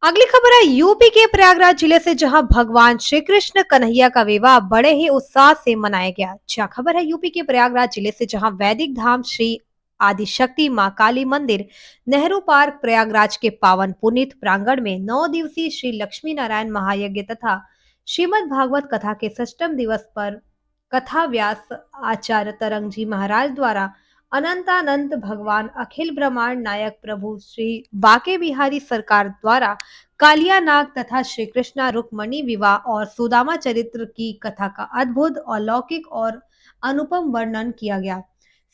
अगली खबर है यूपी के प्रयागराज जिले से, जहां भगवान श्री कृष्ण कन्हैया का विवाह बड़े ही उत्साह से मनाया गया। अच्छा खबर है यूपी के प्रयागराज जिले से, जहां वैदिक धाम श्री आदिशक्ति मां काली मंदिर नेहरू पार्क प्रयागराज के पावन पुनीत प्रांगण में 9 दिवसीय श्री लक्ष्मी नारायण महायज्ञ तथा श्रीमद् भागवत कथा के षष्ठम दिवस पर कथा व्यास आचार्य तरंग जी महाराज द्वारा अनंतानंत भगवान अखिल ब्रह्मांड नायक प्रभु श्री बाके बिहारी सरकार द्वारा कालिया नाग तथा श्री कृष्णा रुक्मणी विवाह और सुदामा चरित्र की कथा का अद्भुत, अलौकिक और अनुपम वर्णन किया गया।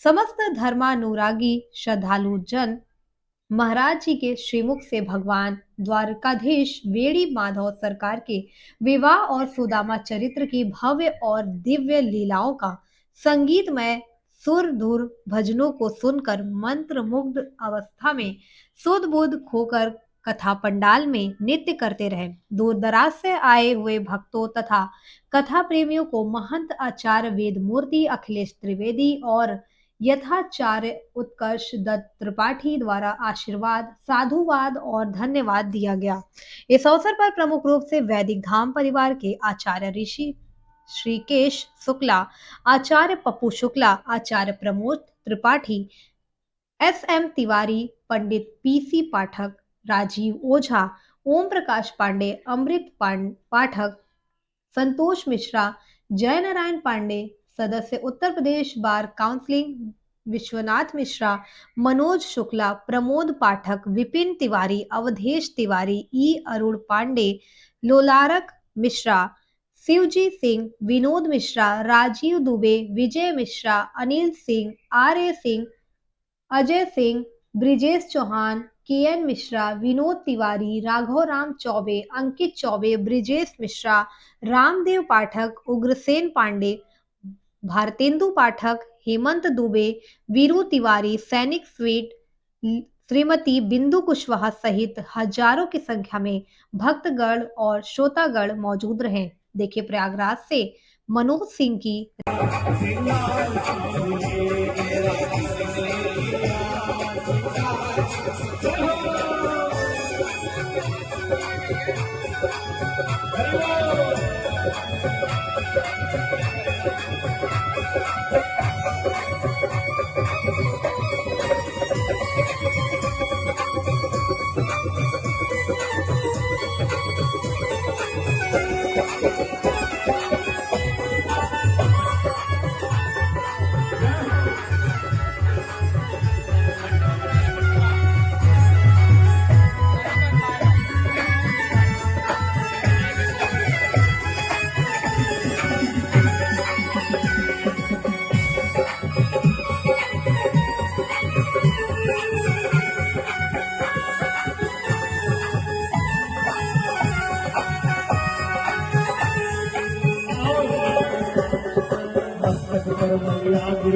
समस्त धर्मानुरागी श्रद्धालु जन महाराज जी के श्रीमुख से भगवान द्वारकाधीश वेणी माधव सरकार के विवाह और सुदामा चरित्र की भव्य और दिव्य लीलाओं का संगीतमय सुर धुर भजनों को सुनकर मंत्र मुग्ध अवस्था में सुध बुध खोकर कथा पंडाल में नृत्य करते रहे। दूर दराज से आए हुए भक्तों तथा कथा प्रेमियों को महंत आचार्य वेद मूर्ति अखिलेश त्रिवेदी और यथाचार्य उत्कर्ष दत्त त्रिपाठी द्वारा आशीर्वाद, साधुवाद और धन्यवाद दिया गया। इस अवसर पर प्रमुख रूप से वैदिक धाम परिवार के आचार्य ऋषि श्रीकेश शुक्ला, आचार्य पप्पू शुक्ला, आचार्य प्रमोद त्रिपाठी, एस.एम. तिवारी, पंडित पी.सी. पाठक, राजीव ओझा, ओम प्रकाश पांडे, अमृत पाठक, संतोष मिश्रा, जय नारायण पांडे, सदस्य उत्तर प्रदेश बार काउंसिलिंग विश्वनाथ मिश्रा, मनोज शुक्ला, प्रमोद पाठक, विपिन तिवारी, अवधेश तिवारी, ई अरुण पांडे, लोलारक मिश्रा, शिवजी सिंह, विनोद मिश्रा, राजीव दुबे, विजय मिश्रा, अनिल सिंह, आर.ए. सिंह, अजय सिंह, ब्रिजेश चौहान, के.एन. मिश्रा, विनोद तिवारी, राघव राम चौबे, अंकित चौबे, ब्रिजेश मिश्रा, रामदेव पाठक, उग्रसेन पांडे, भारतेंदु पाठक, हेमंत दुबे, वीरू तिवारी, सैनिक स्वीट, श्रीमती बिंदु कुशवाहा सहित हजारों की संख्या में भक्तगण और श्रोतागण मौजूद रहे। देखिए प्रयागराज से मनोज सिंह की।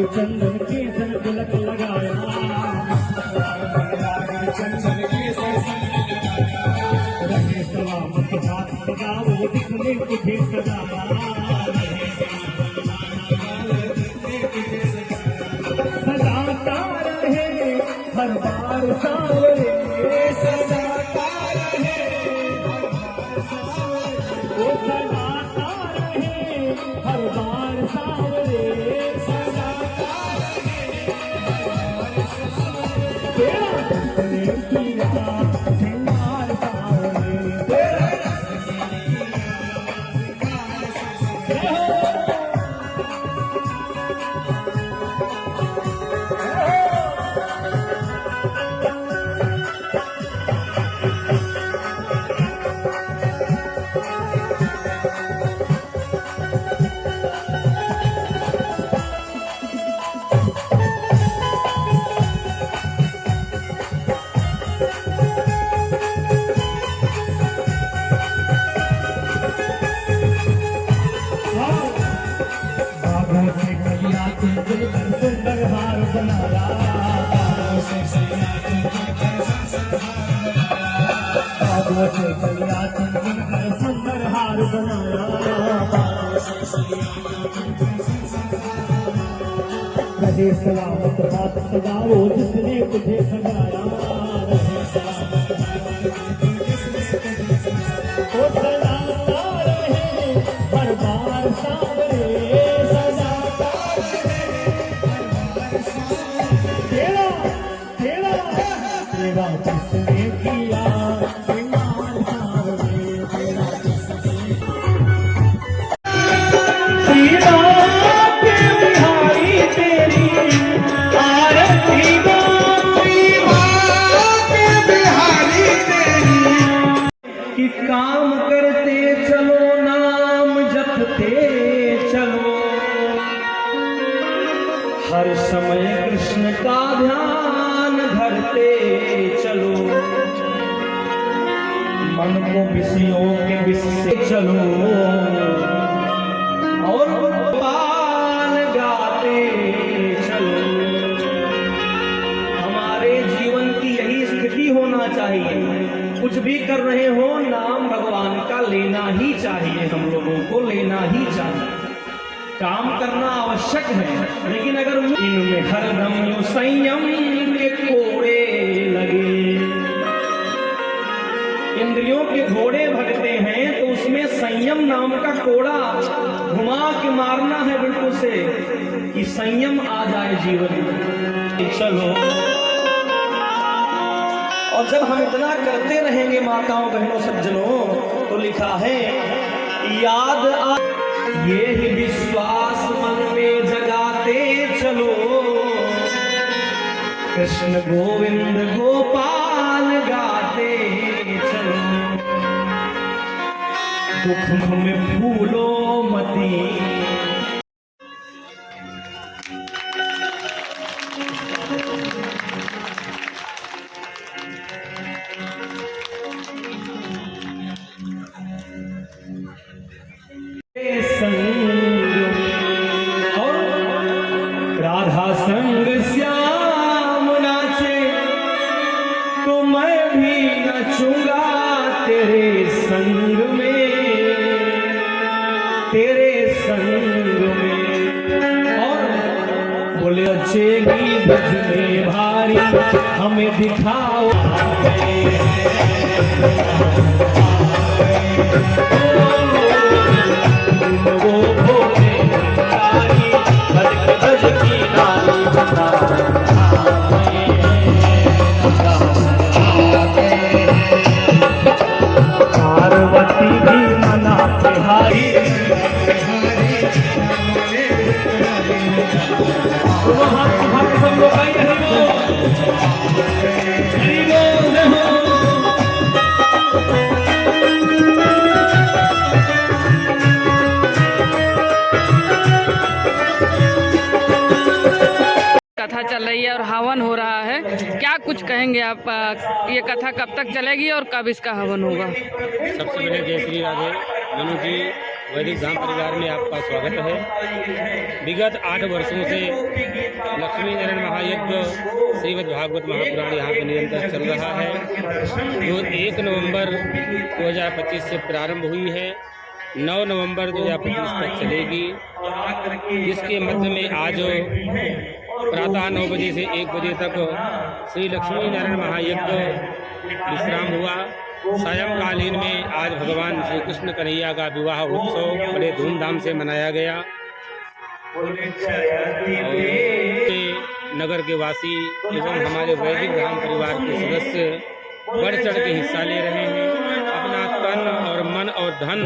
चंदन केसर तिलक लगाया, चंदन केसर रहे सलामत हाथ लगाओ, जिसने तुझे सजाया, सजाता रहे हर बार सावरे, सजाता रहे वो सजाता रहे हर बार सावरे, सुंदर हार बनाया, सुंदर हार बनाया, रहे सलामत हाथ लगाओ, जिसने तुझे सजाया, कि काम करते चलो नाम जपते चलो, हर समय कृष्ण का ध्यान धरते चलो, मन को विषयों के विष से चलो और गोपाल गाते चलो। हमारे जीवन की यही स्थिति होना चाहिए। कुछ भी कर रहे हो नाम भगवान का लेना ही चाहिए, हम लोगों को लेना ही चाहिए। काम करना आवश्यक है, लेकिन अगर इनमें हरदम यो संयम के कोड़े लगे, इंद्रियों के घोड़े भगते हैं तो उसमें संयम नाम का कोड़ा घुमा के मारना है बिल्कुल से, कि संयम आ जाए जीवन में। चलो, और जब हम इतना करते रहेंगे माताओं बहनों सज्जनों, तो लिखा है याद आ ये ही विश्वास मन में जगाते चलो, कृष्ण गोविंद गोपाल गाते चलो, दुख में फूलो मती। और राधा संग श्याम नाचे तो मैं भी नचूंगा तेरे संग में, तेरे संग में। और बोले चेगी बज में भारी हमें दिखाओ, पार्वती भी मना बिहारी, सब लोग आई कथा चल रही है और हवन हो रहा है, क्या कुछ कहेंगे आप? ये कथा कब तक चलेगी और कब इसका हवन होगा? सबसे पहले जय श्री राधे। मनु जी, वैदिक धाम परिवार में आपका स्वागत है। विगत 8 वर्षों से लक्ष्मी नारायण महायज्ञ श्रीमद् भागवत महापुराण यहाँ पर निरंतर चल रहा है, जो 1 नवंबर 2025 से प्रारंभ हुई है, 9 नवंबर 2025 तक चलेगी। इसके मध्य में आज प्रातः 9 बजे से 1 बजे तक श्री लक्ष्मी नारायण महायज्ञ विश्राम हुआ। सायंकालीन में आज भगवान श्री कृष्ण कन्हैया का विवाह उत्सव बड़े धूमधाम से मनाया गया। और नगर के वासी एवं हमारे वैदिक धाम परिवार के सदस्य बढ़ चढ़ के हिस्सा ले रहे हैं, अपना तन और मन और धन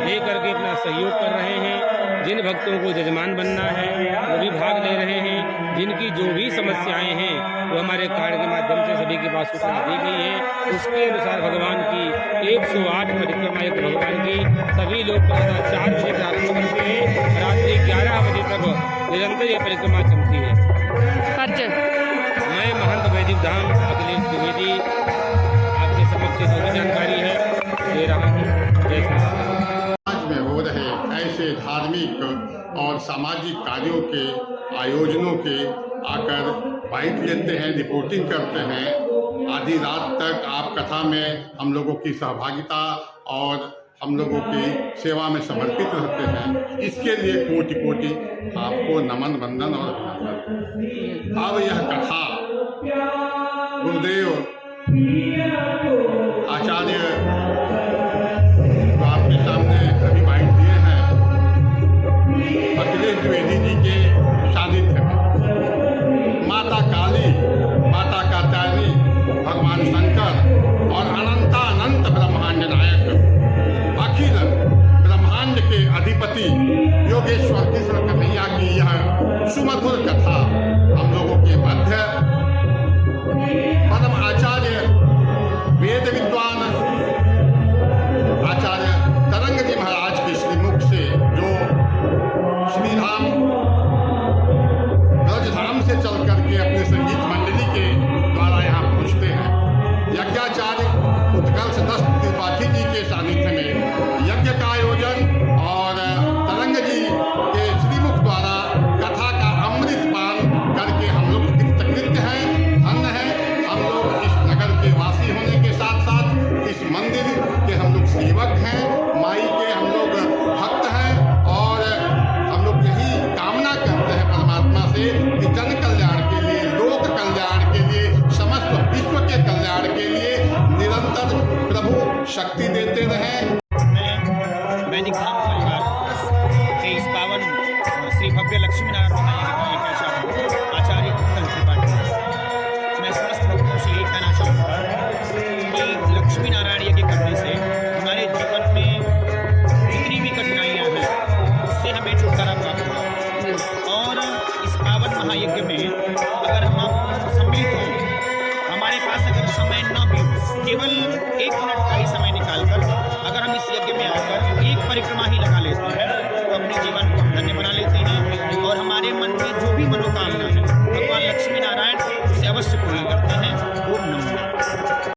दे करके अपना सहयोग कर रहे हैं। जिन भक्तों को जजमान बनना है वो भी भाग ले रहे हैं। जिनकी जो भी समस्याएं हैं वो हमारे कार्ड के माध्यम से सभी के पास सूचना दी गई है। उसके अनुसार भगवान की 108 परिक्रमा एक भगवान की सभी लोग प्रातः 4 बजे प्रारंभ करते हैं, रात्रि 11 बजे तक निरंतर ये परिक्रमा चलती है। मैं महंत वैदिक धाम अखिलेश द्विवेदी आपके समक्ष जो भी जानकारी है दे रहा हूँ। जय श्री राम। समाज में हो रहे ऐसे धार्मिक और सामाजिक कार्यों के आयोजनों के आकर बाइट लेते हैं, रिपोर्टिंग करते हैं। आधी रात तक आप कथा में हम लोगों की सहभागिता और हम लोगों की सेवा में समर्पित रहते हैं। इसके लिए कोटि कोटि आपको नमन वंदन और अभिनंदन। अब यह कथा गुरुदेव आचार्य तो आपके सामने अभी बाइट दिए हैं अखिलेश द्विवेदी जी के सानिध्य में। माता काली, माता कात्यायनी, भगवान शंकर और अनंतानंत ब्रह्मांड नायक, अखिल ब्रह्मांड के अधिपति योगेश्वर कृष्ण कन्हैया की यह सुमधुर कथा हम लोगों के मध्य परम आचार्य वेद विद्वान के हम लोग सेवक हैं, माई के हम लोग भक्त हैं और हम लोग यही कामना करते हैं परमात्मा से कि जन कल्याण के लिए, लोक कल्याण के लिए, समस्त विश्व के कल्याण के लिए निरंतर प्रभु शक्ति देते रहें। मैं वैदिक धाम परिवार के इस पावन श्री भव्य लक्ष्मी नारायण महायज्ञ का एक आचार्य आचार्य उत्तम त्रिपाठी, मैं समस्त भक्तों से यही कहना चाहूँगा कि लक्ष्मी नारायण यज्ञ करने से